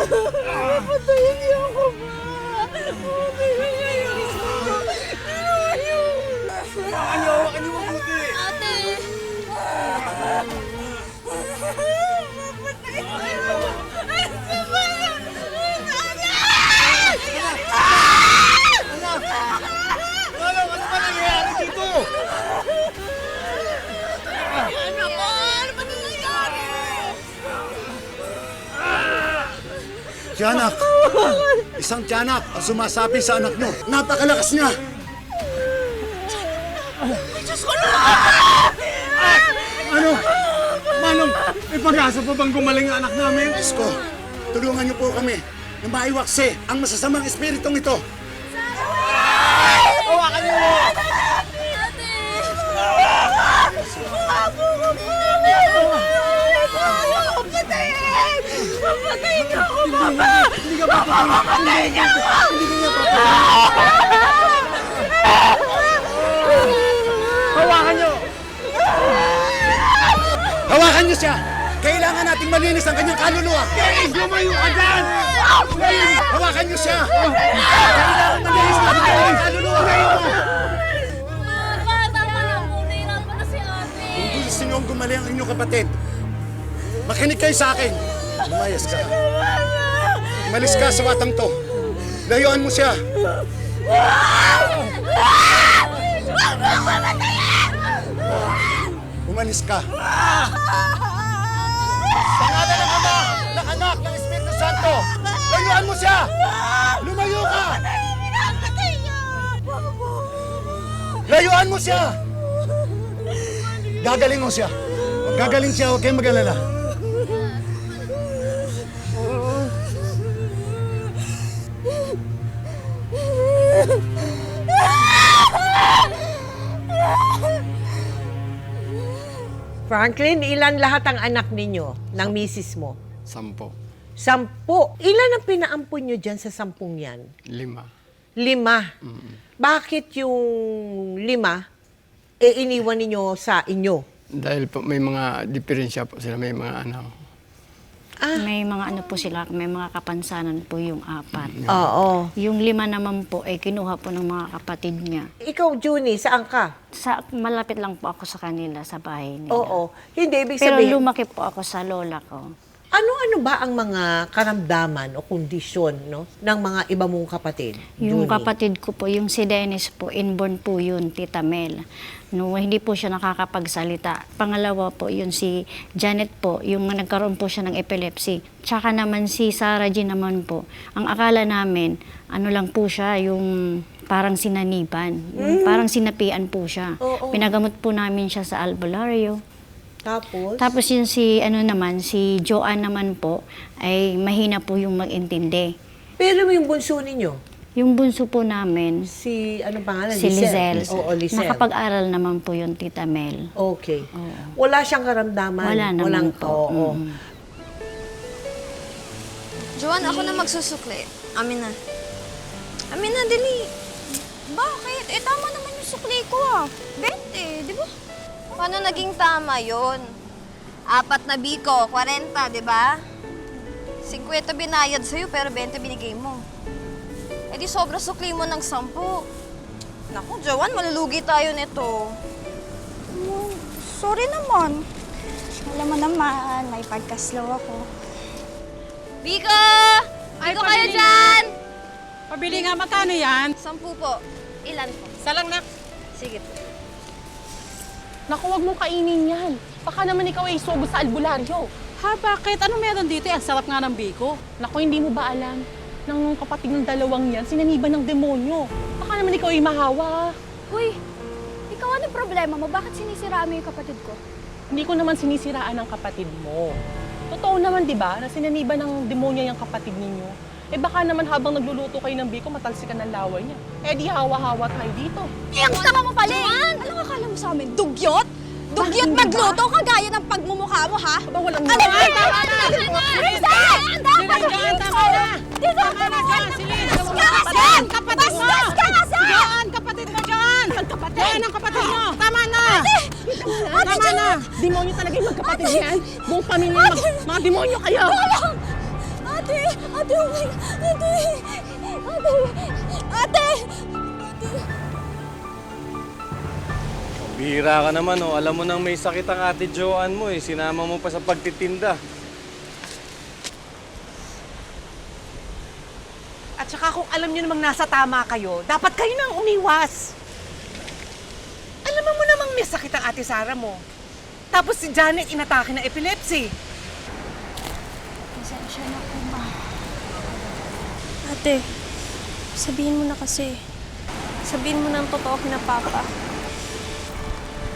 Patayin niyo ako, ma! Patayin niyo ako! Hawakan niyo mabuti! Ate! Ano ba nangyayari dito? Anak ko! Ano ba nangyayari? Tiyanak! Isang tiyanak ang sumasapi sa anak nyo. Napakalakas niya! Diyos ko na! Ano? Manong, may pag-asa pa bang gumaling ang anak namin? Diyos ko, tulungan niyo po kami na maiwaksi ang masasamang espiritong ito. Hawakan niyo! Ate! Patayin! Patayin niyo ako, mama! Hindi ka papatulog! Patayin niyo ako! Hindi ka papatulog! Hawakan niyo! Hawakan niyo siya! Kailangan nating malinis ang kanyang kaluluwa! Lumayo ka dyan! Hawakan niyo siya! Kailangan malinis ang kanyang kaluluwa! Mama, tama na po. Nahirapan na si ate. Kung gusto niyong gumaling ang inyong kapatid, makinig kayo sa akin! Lumayas ka! Umalis ka sa watang to! Layuan mo siya! Umalis ka! Sa ngalan ng Ama, ng Anak, ng Espiritu Santo, layuan mo siya! Lumayo ka! Layuan mo siya! Gagaling mo siya! Gagaling siya, huwag kayong mag-alala. Franklin, ilan lahat ang anak ninyo ng misis mo? 10. 10. Ilan ang pinaampun nyo dyan sa 10 yan? 5. 5. Bakit yung 5, iniwan ninyo sa inyo? Dahil po may mga diferensya po sila, may mga ano. May mga ano po sila, may mga kapansanan po yung 4. Oo. Yung 5 naman po ay kinuha po ng mga kapatid niya. Ikaw, Junie, saan ka? Malapit lang po ako sa kanila, sa bahay nila. Oo. Hindi, ibig Pero sabihin, lumaki po ako sa lola ko. ano-ano ba ang mga karamdaman o kondisyon no, ng mga iba mong kapatid? Yung Junie? kapatid ko po, yung si Dennis po, inborn po yun, Tita Mel. No, hindi po siya nakakapagsalita. Pangalawa po, yun si Janet po, yung nagkaroon po siya ng epilepsy. Tsaka naman si Sarah G naman po. Ang akala namin, ano lang po siya, yung parang sinaniban. Yung parang sinapian po siya. Oo. Pinagamot po namin siya sa albularyo. Tapos? Tapos yun si, si Joanne naman po, ay mahina po yung mag-intindi. Pero yung bunso ninyo, Yung bunso po namin, si, ano pangalan? si Lizelle. Oo, Lizelle. Nakapag-aral naman po yun, Tita Mel. Okay. Wala siyang karamdaman? Wala naman po. Oo. Joanne, ako na magsusukli. Amin na. Amin na, dali. Bakit? Eh, tama naman yung sukli ko ah. 20, di ba? Paano naging tama yon? 4 na biko, 40, di ba? 50 binayad sa'yo, pero 20 binigay mo. Eh di sobra sukli mo ng 10. Naku, Joanne, malulugi tayo nito. Sorry naman. Alam mo naman, may pagka-slow ako. Biko! Biko kayo dyan! Pabili nga, magkano yan? 10 po. Ilan po? Salang na. Sige po. Naku, huwag mong kainin yan. Baka naman ikaw ay sugo sa albularyo. Ha, bakit? Ano meron dito? Ang sarap nga ng biko. Naku, hindi mo ba alam? Nang kapatid ng dalawang yan, sinaniban ng demonyo. Baka naman ikaw ay mahawa. Uy, ikaw anong problema mo? Bakit sinisiraan mo yung kapatid ko? Hindi ko naman sinisiraan ang kapatid mo. Totoo naman, di ba, na sinaniban ng demonyo yung kapatid ninyo. Eh baka naman habang nagluluto kayo ng biko, matalsikan ng laway niya. Eh di hawa-hawa tayo dito. Ang tama mo pala eh! Anong akala mo sa amin? Dugyot? Dugyot magluto kagaya ng pagmumukha mo, ha? Aba, walang Ano ba? Tama na! Rizal! Tama na! Tama na dyan! Silin! Bastos ka kasi! Kapatid mo! Bastos ka kasi! Diyan! Kapatid mo dyan! Kapatid! Yan ang kapatid mo! Tama na! Tama na! Demonyo talaga yung magkapatid yan! Buong pamilya, mga demonyo kayo! Ate! Ate, okay! Ate! Ate! Ate! Bihira ka naman, oh. Alam mo nang may sakit ang ate Joanne mo, eh. Sinama mo pa sa pagtitinda. At saka kung alam niyo namang nasa tama kayo, dapat kayo nang umiwas. Alam mo namang may sakit ang ate Sara mo. Tapos si Janet inatake ng epilepsy. Pasensya na po, ma. Ate, sabihin mo na kasi. Sabihin mo ng totoo kina Papa.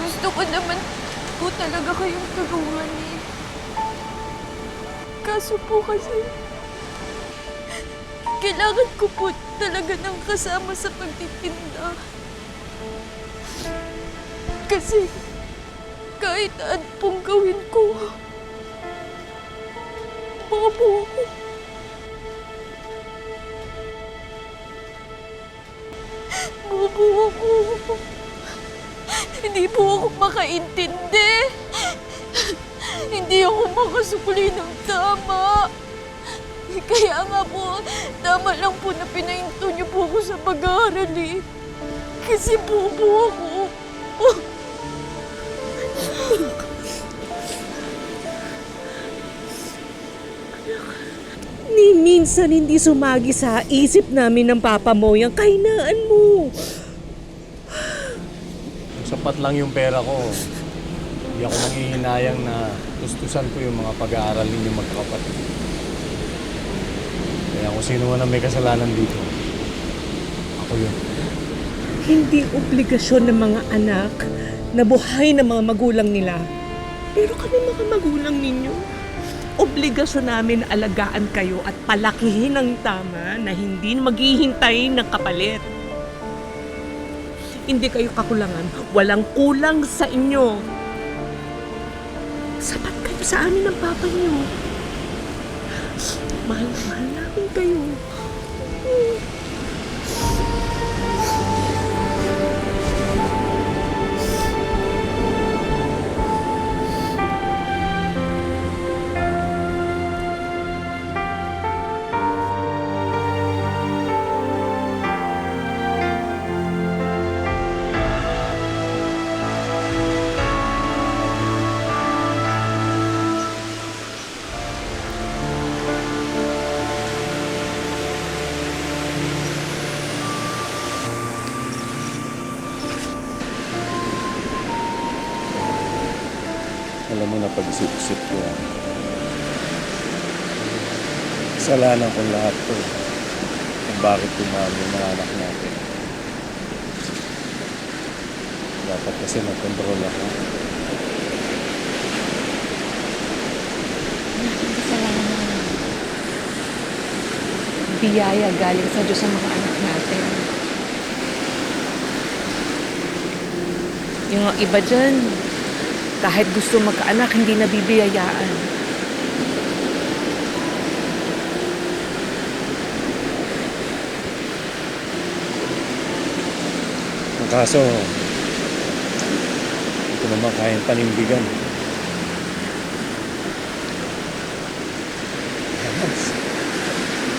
Gusto ko naman po talaga kayong tulungan eh. Kaso po kasi, kailangan ko po talaga ng kasama sa pagtitinda. Kasi kahit ano pong gawin ko, bobo ako. Bobo ako. Hindi po ako makaintindi. Hindi ako makasukli ng tama. Kaya nga po, tama lang po na pinahinto niyo po ako sa pag-aaral eh. Kasi bobo ako. Ni minsan hindi sumagi sa isip namin ng papa mo yung kahinaan mo. Sapat lang yung pera ko. Hindi ako nanghihinayang na tustusan ko yung mga pag-aaral ninyo magkakapatid. Kaya kung sino man ang may kasalanan dito, ako yun. Hindi obligasyon ng mga anak na buhay ng mga magulang nila. Pero kami mga magulang ninyo, obligasyon namin alagaan kayo at palakihin ng tama na hindi maghihintay ng kapalit. Hindi kayo kakulangan. Walang kulang sa inyo. Sapat kayo sa amin ng papa niyo. Mahal na mahal namin kayo. Alam mo na pag-isip-isip ko yan. Kasalanan ko lahat to. Kung bakit tumama yung mga anak natin. Dapat kasi nag-control ako. Biyaya galing sa Diyos sa mga anak natin. Yung iba dyan, kahit gusto magkaanak, hindi nabibiyayaan. Ang kaso, ito naman kayang panindigan.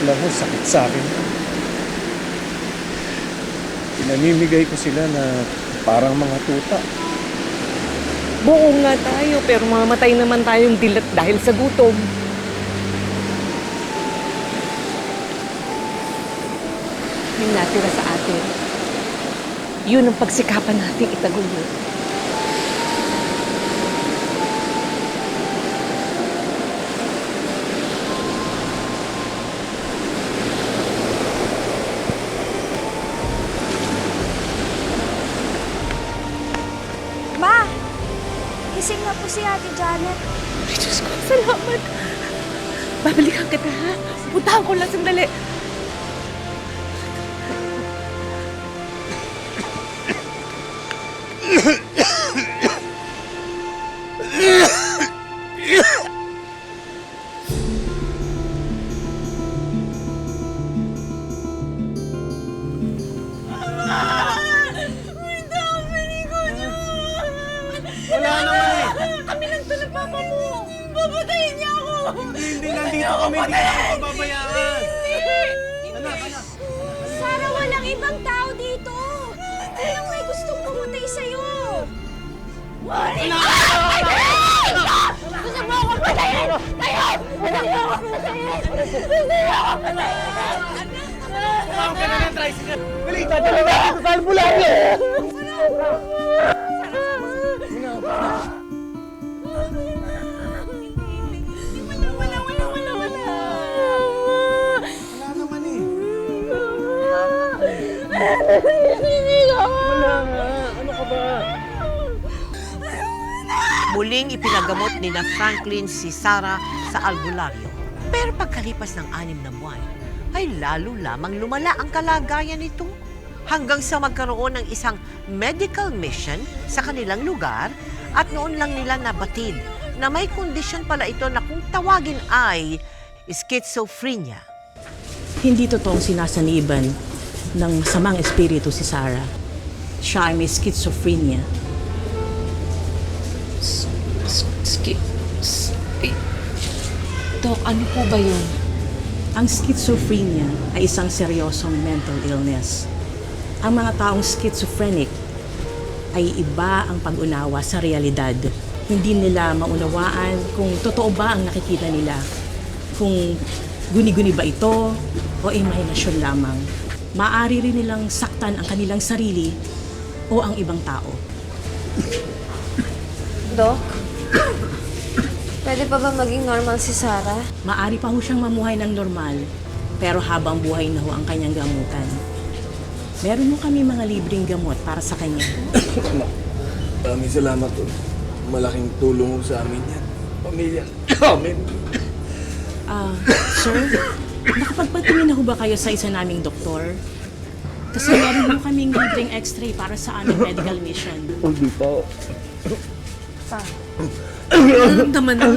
Alam mo, sakit sa akin. Pinamimigay ko sila na parang mga tuta. Buo nga tayo, pero mamatay naman tayong dilat dahil sa gutom. Yung natira sa atin, yun ang pagsikapan natin itaguyod. Ma! Gising na po si Ate Janet. Ay, Diyos ko, salamat. Babalikan kita, ha? Puntahan ko lang sandali. Wala naman eh. Kami lang to ng papa mo. Papatayin niya ako. Hindi, nandito kami. Hindi namin pababayaan. Sara, walang ibang tao dito. Walang may gustong pumatay sa'yo. Gusto mo akong patayin! Ngayon! Gusto mo akong patayin! Gusto mo akong patayin! Tumawag ka na ng tricycle. Dali, dadala natin sa albularyo. Wala naman eh. Wala nga. Ano ka ba? Muling ipinagamot ni na Franklin si Sarah sa albularyo. Pero pagkalipas ng 6 na buwan, ay lalo lamang lumala ang kalagayan nito. Hanggang sa magkaroon ng isang medical mission sa kanilang lugar at noon lang nila nabatid na may kondisyon pala ito na kung tawagin ay schizophrenia. Hindi totoong sinasaniban ng masamang espiritu si Sarah. Siya ay may schizophrenia. Dok, ano po ba yun? Ang schizophrenia ay isang seryosong mental illness. Ang mga taong schizophrenic ay iba ang pag-unawa sa realidad. Hindi nila maunawaan kung totoo ba ang nakikita nila. Kung guni-guni ba ito o imahinasyon lamang. Maaari rin nilang saktan ang kanilang sarili o ang ibang tao. Dok, pwede pa ba maging normal si Sarah? Maaari pa ho siyang mamuhay ng normal, pero habang buhay na ho ang kanyang gamutan. Meron mo kami mga libreng gamot para sa kanya. Maraming salamat po. Malaking tulong ho sa amin yan. Pamilya. Amen. Sir, nakapagpatingin na ho ba kayo sa isa naming doktor? Kasi meron ho kaming libreng x-ray para sa aming medical mission. Hindi pa. Naramdaman mo.